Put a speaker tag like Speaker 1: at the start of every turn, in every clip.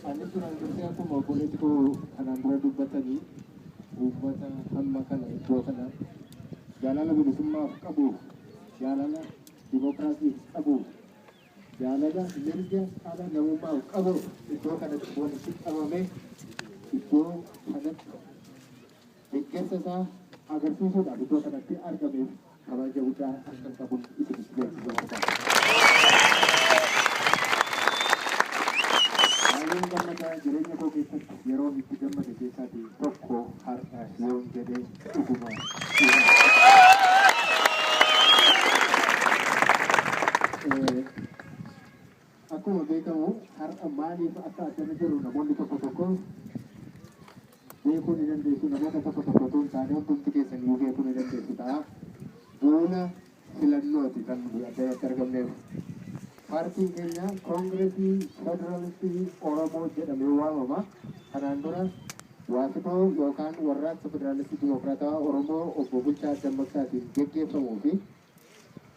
Speaker 1: Ani turang dursee akkuma obboleettii kanaan dura dubbatanii uummata hamma kana iddoo kana jaalala bilisummaaf qabu, jaalala dimookiraasiif qabu, jaalala mirga haala namummaaf qabu iddoo kanatti walitti qabame iddoo kanatti deeggarsa isaa agarsiisuudhaaf iddoo kanatti argameef kabaja guddaa akka qabuun isinis beeksisuu barbaada. Gammada jireenya koo keessatti yeroo itti gammade keessaatii tokko har'a yoon jedhee dhuguma. Akkuma beekamu har'a maaliif akka addana jiru namoonni tokko tokko beekuu ni dandeessu, namoota tokko tokko osoo hin taane hundumti keessanii beekuu ni dandeessu ta'a. Duula filannooti kan addatti argamneef. Paartiin keenya Koongireesii Federaalistii Oromoo jedhamee waamama. Kanaan dura waasitoo yookaan warraaqsa Federaalistii Dimokiraatawaa Oromoo obbo Bulchaa Dammaqsaatiin geggeeffamuu fi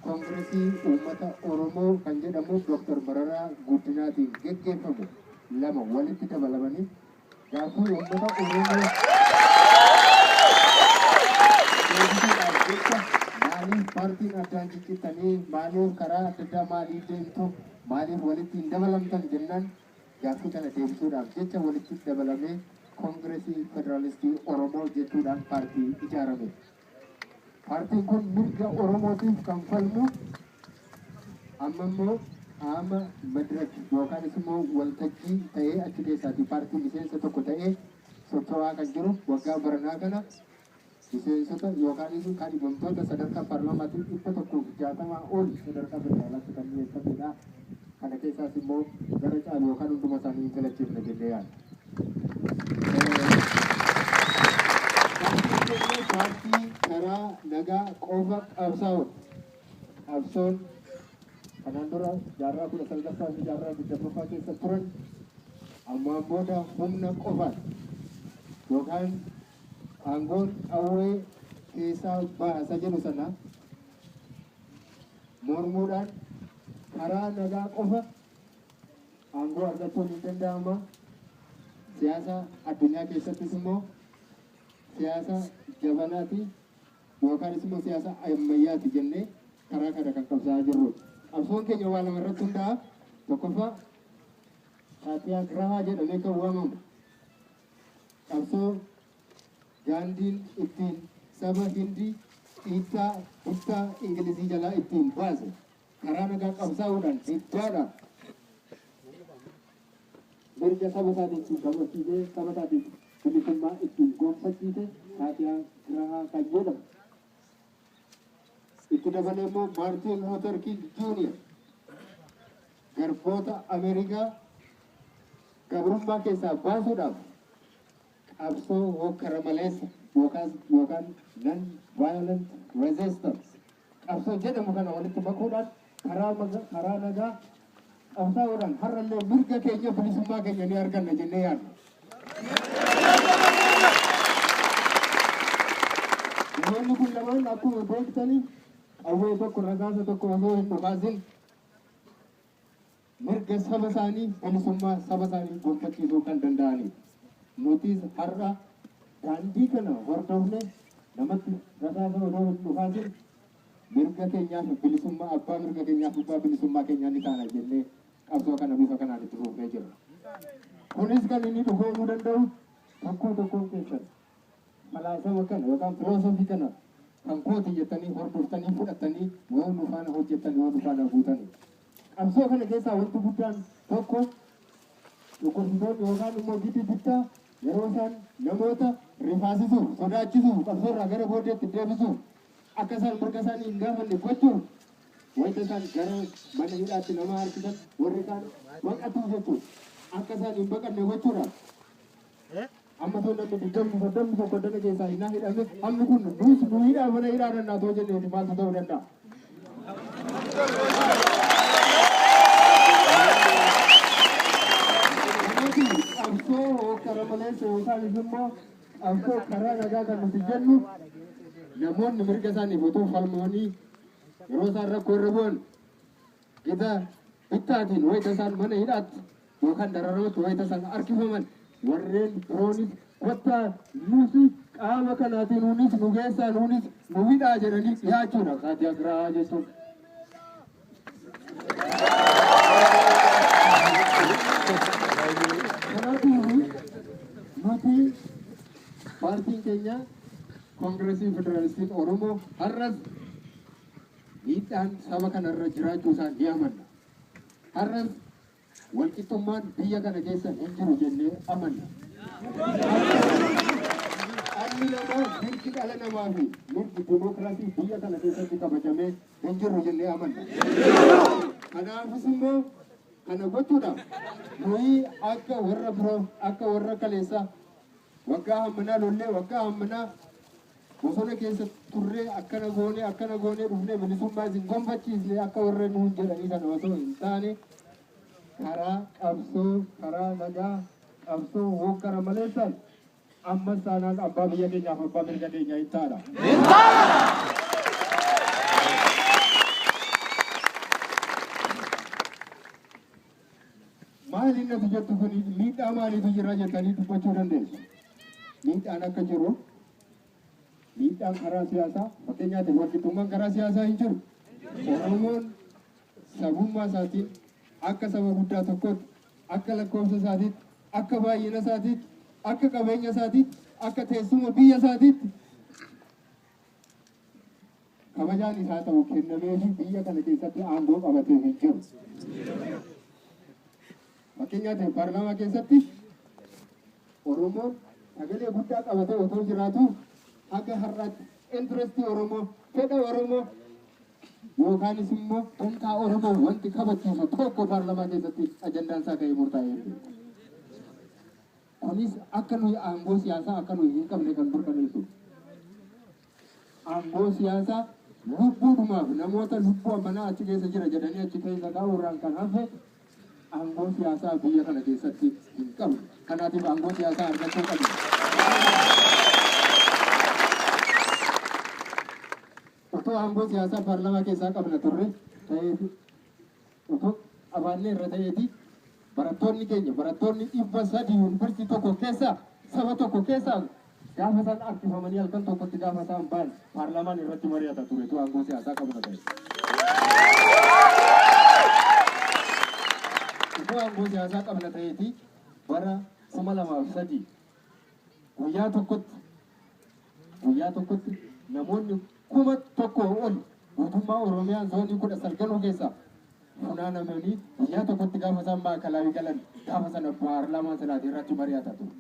Speaker 1: Koongireesii Uummata Oromoo kan jedhamu Dr. Mararaa Guddinaatiin geggeeffamu lama walitti dabalamanii gaaffii uummata Oromoo maaliif paartiin addaan ciccitanii maaliif karaa adda maaliif deemtu maaliif walitti hin dabalamtan jennaan gaaffii kana deebisuudhaaf jecha walitti dabalamee Koongireesii Federaalistii Oromoo jechuudhaan paartii ijaarame. Paartiin kun mirga Oromootiif kan falmu amma immoo qaama madirak yookaanis immoo waltajjii ta'ee achi keessaatii paartii miseensa tokko ta'ee socho'aa kan jiru waggaa baranaa kana miseensota yookaan kan dhibamtoota sadarkaa paarlaamaatiin 160 ol sadarkaa federaalaatti kan dhiyeeffatedha. Kana keessaas immoo gara caalu yookaan hunduma isaanii hin filachiifne jennee yaadna. Paartii karaa nagaa qofa qabsaa'udha. Qabsoon kanaan dura jaarraa 19ffaa fi jaarraa 20ffaa keessa turan ammaan booda humna qofaadha. Yookaan aangoon qawwee keessaa baasa jedhu sana mormuudhaan karaa nagaa qofa aangoo argachuun hin danda'ama. Siyaasa addunyaa keessattis immoo siyaasa jabanaati yookaanis immoo siyaasa ammayyaati jennee karaa kana kan qabsaa jirrudha. Qabsoon keenya waa lama irratti hundaa'a. Tokkoffaa saatiyaagirahaa jedhamee kan waamamu qabsoo Gaandiin ittiin saba Hindii dhiittaa bittaa Ingilizii jalaa ittiin baase karaa nagaa qabsaa'uudhaan diddaadhaan mirga saba isaatiin gammachiisee saba isaatiin bilisummaa ittiin gonfachiise saatiyaagirahaa kan jedhamu. Itti dabalee immoo Maartiin Luuter King Junior garboota Ameerikaa gabrummaa keessaa baasuudhaaf qabsoo hokkara maleessa yookaan non violent resistance qabsoo jedhamu kana walitti makuudhaan karaa nagaa qabsaa'uudhaan har'allee mirga keenya bilisummaa keenya ni arganna jennee yaadna. Namoonni kun lamaan akkuma beektanii qawwee tokko ragaasa tokko osoo hin dhukaasin mirga saba isaanii bilisummaa saba isaanii gonfachiisuu kan danda'anidha. Nutis har'a daandii kana hordofne namatti ragaasa osoo hin dhukaasin mirga keenyaaf bilisummaa abbaa mirga keenyaaf abbaa bilisummaa keenyaa ni taana jennee qabsoo kana bifa kanaan itti fufnee jirra. Kunis kan inni dhufoomuu danda'u tokkoon keessan falaasama kana yookaan filoosofii kana kan kooti jettanii hordoftanii fudhattanii yoo nu faana hojjettanii yoo nu faana buutanii. Qabsoo kana keessaa wanti guddaan tokko dhukkubsitoonni yookaan immoo gidi bittaa yeroo isaan namoota rifaasisuuf sodaachisuuf qabsoorraa gara booddeetti deebisuuf akka isaan mirga isaanii hin gaafanne gochuuf wanta isaan gara mana hidhaatti nama harkisan warri isaan baqatuuf jechuudha akka isaan hin baqanne gochuudhaaf amma too namni digdamni soddomni tokko dana keessaa hinaa hidhame hammi kun duus nu hidhaa mana hidhaa dannaa too jenneeti maaltu ta'uu danda'a. Qabsoo karaa maleessa yookaan immoo qabsoo karaa nagaa kan nuti jennu namoonni mirga isaaniif utuu falmanii yeroo isaan rakkoo irra bu'an gita bittaatiin wayita isaan mana hidhaatti yookaan dararamatti wayita isaan harkifaman warreen biroonis kottaa nuti qaama kanaatiin nuunis nu keessaa nuunis nu hidhaa jedhanii dhiyaachuudha kaatiyagiraa jechuun. Nuti paartiin keenya koongireesii federaalistiin Oromoo har'as miidhaan saba kanarra jiraachuu isaa ni amanna. Har'as walqixxummaan biyya kana keessa hin jiru jennee amanna. Dhalli namaa mirgi dhala namaa fi mirgi dimookiraasii biyya kana keessatti kabajamee hin jiru jennee amanna. Kanaafis immoo kana gochuudhaaf nuyi akka warra biroo akka warra kaleessaa waggaa hammanaa lollee waggaa hammanaa bosona keessa turree akkana goonee dhufnee bilisummaa isin gonfachiisne akka warra nuun jedhanii sana osoo hin taane karaa qabsoo karaa nagaa qabsoo hokkara maleessan ammas taanaan abbaa biyya keenyaaf abbaa mirga keenyaa hin taadha. Maali inni jettu kun miidhaa maaliitu jira jettanii dubbachuu dandeessu. Miidhaan akka jiru miidhaan karaa siyaasaa fakkeenyaaf walqixxummaan karaa siyaasaa hin jiru. Oromoon sabummaa isaatiin akka saba guddaa tokkotti akka lakkoofsa isaatiitti akka baay'ina isaatiitti akka qabeenya isaatiitti akka teessuma biyya isaatiitti kabajaan isaa ta'u kennamee fi biyya kana keessatti aangoo qabatee hin jiru. Fakkeenyaaf paarlaamaa keessatti Oromoon sagalee guddaa qabatee otoo jiraatu haga har'aatti intirestii Oromoo fedha Oromoo yookaanis immoo tontaa Oromoo wanti kabachiisu tokko paarlaamaa keessatti ajandaan isaa ka'ee murtaa'ee jiru. Kunis akka nuyi aangoo siyaasaa akka nuyi hin qabne kan mirkaneessu. Aangoo siyaasaa lubbuudhumaaf namoota lubbuu ammanaa achi keessa jira jedhanii achi keessa kaa'uurraan kan hafe aangoo siyaasaa biyya kana keessatti hin qabne. Kanaatiif aangoo siyaasaa argachuu qabna. Otoo aangoo siyaasaa paarlaamaa keessaa qabna turre ta'eeti otoo abaannee irra ta'eeti barattoonni keenya barattoonni 300 yuunivarsiitii tokko keessaa saba tokko keessaa gaafa isaan harkifamanii halkan tokkotti gaafa isaan ba'an paarlaamaan irratti mari'ata ture otoo aangoo siyaasaa qabna ta'e. Otoo aangoo siyaasaa qabna ta'eeti bara 2003 guyyaa tokkotti namoonni 1,000 ol mootummaa Oromiyaa zoonii 19 keessaa funaanamanii guyyaa tokkotti gaafa isaan maakalaawii galan gaafa sana paarlaamaan sanaatii irratti mari'ata ture.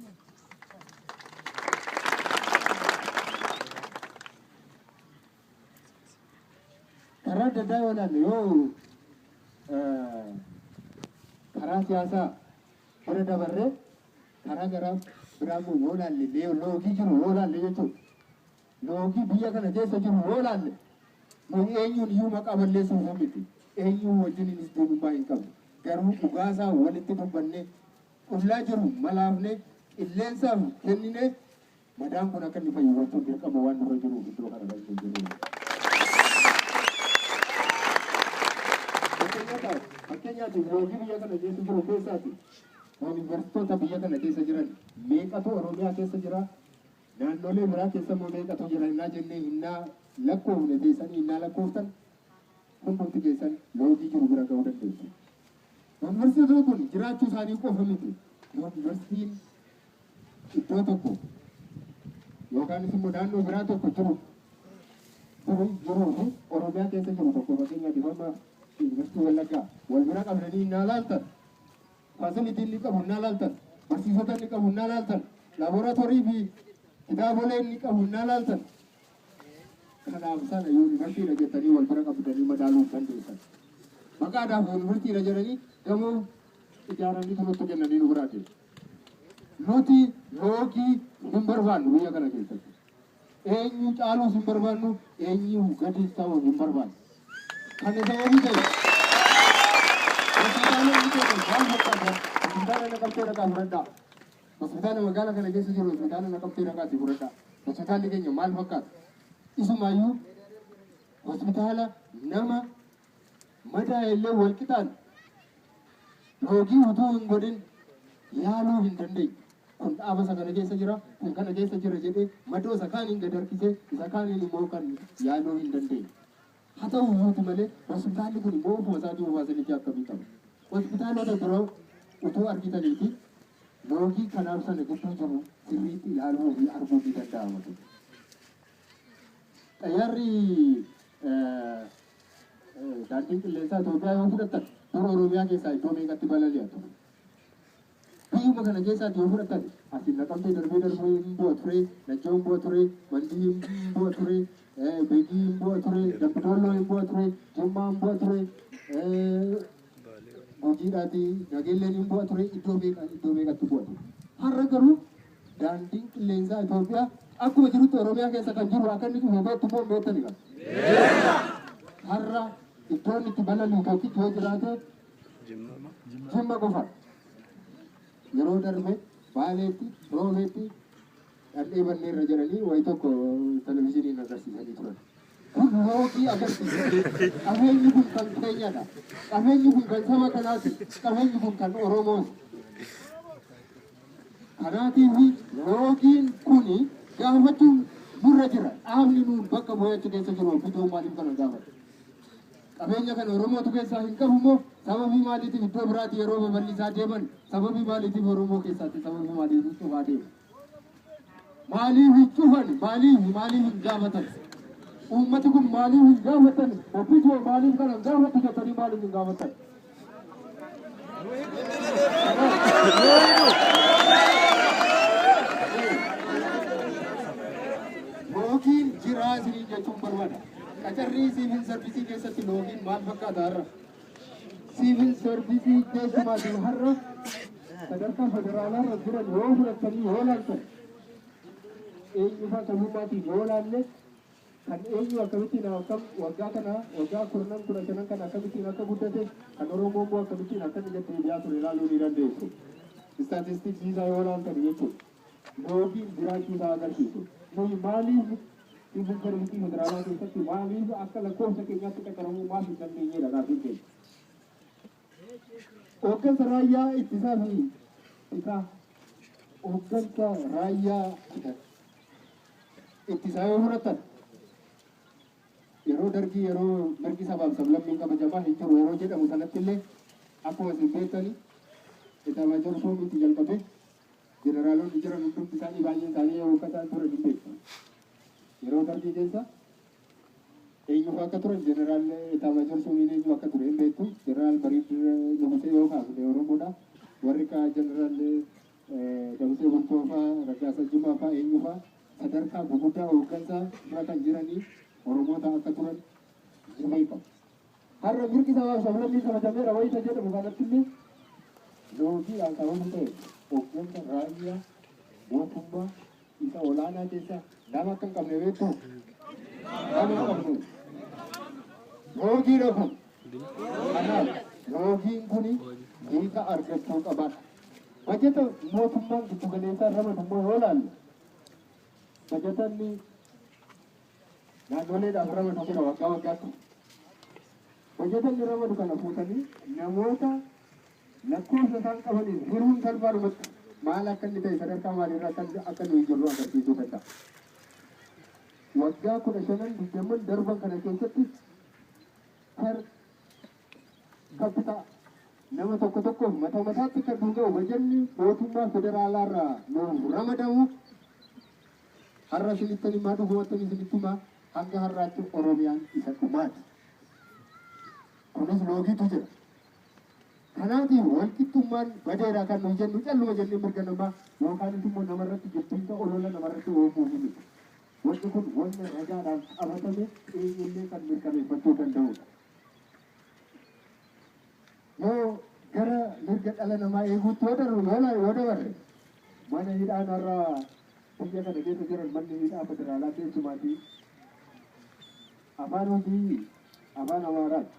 Speaker 1: Karaa adda addaa yoo ilaalle yoo karaa siyaasaa bira dabarree karaa garaa biraa yoo ilaalle loogii jiru yoo ilaalle jechuudha. Loogii biyya kana keessa jiru yoo ilaalle nuyi eenyuun iyyuu maqaa balleessuuf miti. Eenyuun wajjin innis deemummaa hin qabne. Garuu dhugaasaa walitti dubbannee qullaa jiru malaafnee qilleensaaf kennine madaan kun akka inni fayyadamuun dirqama waan nurra jiruuf iddoo kana kan jiru. Fakkeenyaaf loogii biyya kana keessa jiru keessaati. Yuunivarsiitota biyya kana keessa jiran meeqatu Oromiyaa keessa jira? Naannolee biraa keessa immoo meeqatu jira? Innaa jennee hinnaa lakkoofne teessanii hinnaa lakkooftan hundumti keessan loogii jiru bira ga'uu dandeessu. Yuunivarsiitonni kun jiraachuu isaanii qofa miti. Yuunivarsiitiin iddoo tokko yookaanis immoo naannoo biraa tokko jiruu fi Oromiyaa keessa jiru tokko fakkeenyaaf amma Yuunivarsiitii Wallaggaa wal bira qabdanii hinnaa laaltan. Faasilitiin ni qabu hinnaa laaltan. Barsiisota ni qabu hinnaa laaltan. Laaboraatoorii fi kitaabolee ni qabu hinnaa laaltan. Kanaaf sana yuunivarsiitiidha jettanii wal bira qabdanii madaaluu dandeessan. Maqaadhaaf yuunivarsiitiidha jedhanii gamoo ijaaranii kanatti kennanii nu biraa kennu. Nuti loogii hin barbaannu biyya kana keessatti. Eenyu caaluus hin barbaannu, eenyu gadi ta'uu hin barbaannu. Kan sababii ta'e hospitaala Naqamtee dhaqaa fudhadhaa. Hospitaala magaalaa kana keessa jiru hospitaala Naqamtee dhaqaati fudhadhaa. Hospitaalli keenya maal fakkaata? isumayyuu hospitaala nama madaa illee wal qixaan loogii utuu hin godhin yaaluu hin dandeenye. Kun dhaaba isa kana keessa jira, kun kana keessa jira jedhee madoo isa kaaniin gad harkisee isa kaaniin immoo kan yaaluu hin dandeenye. Haa ta'u iyyuu malee hospitaalli kun immoo ofuma isaatii obaasanii akkamii qaba. Hospitaalota biroo utuu argitaniiti loogii kanaaf sana gidduu jiru sirriitti ilaaluu fi arguu ni danda'ama. Xayyaarri daandiin qilleensaa Itoophiyaa yoo fudhattan dura Oromiyaa keessaa iddoo meeqatti balali'atu. Biyyuma kana keessaatti yoo fudhattan asiin Naqamtee darbee hin bu'a ture, Najjoo hin bu'a ture, Mandii hin bu'a ture, Beegii hin bu'a ture, Dambidolloo hin bu'a ture, Jimmaa hin bu'a ture, Gujiidhaati Nageelleen hin bu'a ture, iddoo meeqatti bu'a ture. Har'a garuu daandiin qilleensaa Itoophiyaa akkuma jirutti Oromiyaa keessa kan jiru akka inni dhufe beektu moo beektani qaba. Har'a iddoon itti balali'u tokkitti yoo jiraate Jimma qofa. Yeroo darbe Baaleetti, Roobeetti dhadhee banneerra jedhanii wayi tokko televizyiiniin agarsiisanii turan. Kun loogii agarsiisa. Qabeenyi kun kan keenyadha. Qabeenyi kun kan saba kanaati. Qabeenyi kun kan Oromooti. Kanaatiif loogiin kuni gaafachuun nurra jira. Dhaabni nuun bakka bu'eetti keessa jiru ofiituu maaliif kana gaafata? Qabeenya kana Oromootu keessaa hin qabu moo sababii maaliitiif iddoo biraatti yeroo babal'isaa deeman sababii maaliitiif Oromoo keessaatti sababii maaliitiif cufaa deeman? Maaliif cufan? Maaliif hin gaafatan? Uummati kun maaliif hin gaafatan? Ofiituu maaliif kana hin gaafatu jettanii maaliif hin gaafatan? Loogiin jiraa isinii jechuun barbaada. Qacarrii siivil sarvisii keessatti loogiin maal fakkaata har'a? Siivil sarvisii keessumaatiin har'a sadarkaa federaalaarra jiran yoo fudhatanii yoo laaltan eenyufa sabummaatiin yoo laalle kan eenyu akkamittiin akkam waggaa kana waggaa 15 kana akkamittiin akka guddate kan Oromoo immoo akkamittiin akka inni deebi'aa ture ilaaluu ni dandeessu. Istaatistiksii isaa yoo laaltan jechuudha. Loogiin jiraachuu isaa agarsiisu. Nuyi maaliif siivil sarvisii federaalaa keessatti maaliif akka lakkoofsa keenyaatti qacaramuu maaf hin dandeenyedha gaafiin keenya. Hooggansa raayyaa ittisaa fi isaa hooggansa raayyaa ittisaa yoo fudhatan yeroo dargi sabaaf sablammiin kabajamaa hin jiru yeroo jedhamu sanatti illee akkuma isin beektani kitaaba Joorfoomiitti jalqabe jeneraalonni jiran hundumti isaanii baay'een isaanii yoo hojjetaa turan hin beektan. Yeroo darbii keessa eenyufa akka turan jeneraal kitaaba Joorfoomiin eenyu akka ture hin beektu. Jeneraal Bariid Nugusee yoo kaasne Oromoodha. Warri kaa jeneraal Damsee Bultoofaa, Raggaasaa Jimaafaa eenyufa sadarkaa guguddaa hooggansaa bira kan jiranii Oromoota akka turan hin beekamu. Har'a mirgi sabaaf sablammii kabajameera wayita jedhamu kanatti illee loogiidhaan qabamu ta'e hooggansa raayyaa mootummaa isa olaanaa keessa nama akka hin qabne beektu nama qabnu loogiidha kun. Kanaaf loogiin kuni hiika argachuu qabaadha. Bajeta mootummaan giddu galeessaa ramadu immoo yoo laalle bajetanni naannoleedhaaf ramadu jira waggaa waggaatti. Bajetanni ramadu kana fuutanii namoota lakkoofsa isaan qabaniin hiruun salphaadhumatti maal akka inni ta'e sadarkaa maaliirraa akka nuyi jirru agarsiisuu danda'a. Waggaa 15 darban kana keessatti per capita nama tokkoof mataatti kan dhunga'u bajanni mootummaa federaalaarraa nuuf ramadamu har'a isinittanii maa dhufumattanii isinittuma hanga har'aatti Oromiyaan isa dhumaati. Kunis loogiitu jira. Kanaatiif walqixxummaan badeedhaa kan nuyi jennu calluma jennee mirga namaa yookaan immoo namarratti jibbiinsa olola namarratti oofuu miti. Wanti kun wanna ragaadhaan qabatame eenyullee kan mirkaneeffachuu danda'udha. Yoo gara mirga dhala namaa eeguutti yoo dabarre mana hidhaan har'a biyya kana keessa jiran manni hidhaa federaalaa keessumaatii afaan hojii afaan Amaaraati.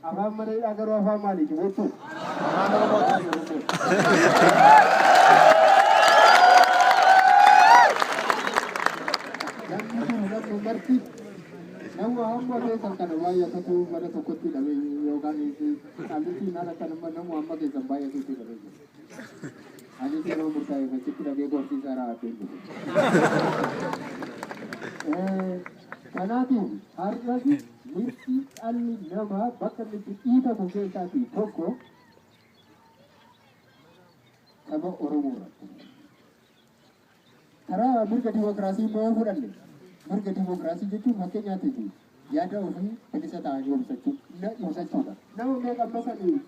Speaker 1: Afaan mana hidhaa garuu afaan maaliiti beektu? Afaan Oromooti. Namni irratti nama amma keessan kana baay'atatu bara tokkotti dhabe yookaan qallitiin haala kanuma nama amma keessan baay'atutti dhabe jira. Ani yeroo murtaa'e fachitti dhabee gorsiisaa raawwatee jiru. Kanaatiif har'as mirgi dhalli namaa bakka inni itti dhiitamu keessaatii tokko saba Oromoo irratti. Karaa mirga dimokiraasii immoo fudhanne mirga dimokiraasii jechuun fakkeenyaatiif yaada ofii bilisa ta'anii ibsachuudha. Nama meeqa amma sanii